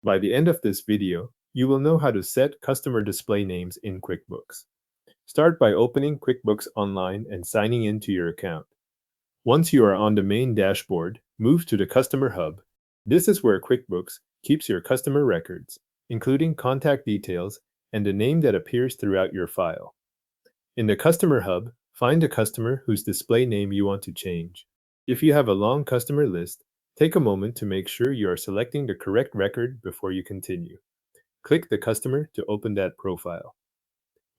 By the end of this video, you will know how to set customer display names in QuickBooks. Start by opening QuickBooks Online and signing into your account. Once you are on the main dashboard, move to the Customer Hub. This is where QuickBooks keeps your customer records, including contact details and the name that appears throughout your file. In the Customer Hub, find the customer whose display name you want to change. If you have a long customer list, take a moment to make sure you are selecting the correct record before you continue. Click the customer to open that profile.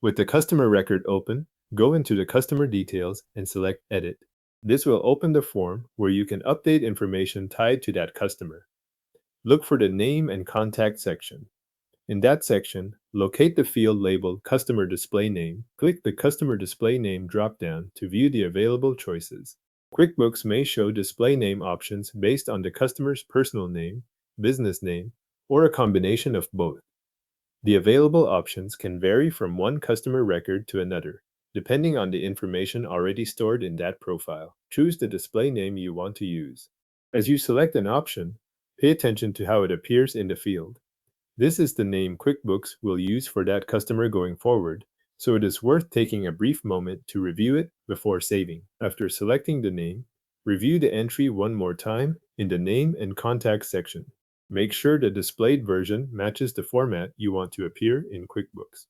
With the customer record open, go into the customer details and select Edit. This will open the form where you can update information tied to that customer. Look for the Name and Contact section. In that section, locate the field labeled Customer Display Name. Click the Customer Display Name drop-down to view the available choices. QuickBooks may show display name options based on the customer's personal name, business name, or a combination of both. The available options can vary from one customer record to another, depending on the information already stored in that profile. Choose the display name you want to use. As you select an option, pay attention to how it appears in the field. This is the name QuickBooks will use for that customer going forward, so it is worth taking a brief moment to review it before saving. After selecting the name, review the entry one more time in the Name and Contact section. Make sure the displayed version matches the format you want to appear in QuickBooks.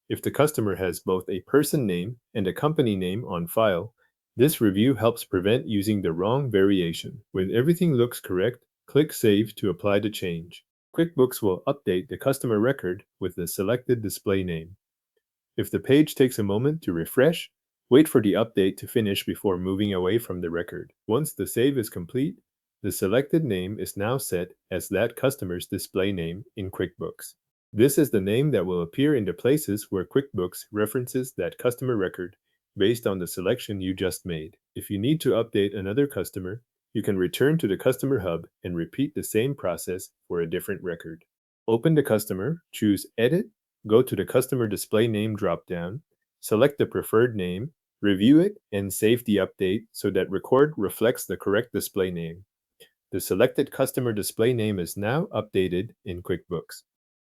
If the customer has both a person name and a company name on file, this review helps prevent using the wrong variation. When everything looks correct, click Save to apply the change. QuickBooks will update the customer record with the selected display name. If the page takes a moment to refresh, wait for the update to finish before moving away from the record. Once the save is complete, the selected name is now set as that customer's display name in QuickBooks. This is the name that will appear in the places where QuickBooks references that customer record based on the selection you just made. If you need to update another customer, you can return to the Customer Hub and repeat the same process for a different record. Open the customer, choose Edit, go to the Customer Display Name drop-down, select the preferred name, review it, and save the update so that record reflects the correct display name. The selected customer display name is now updated in QuickBooks.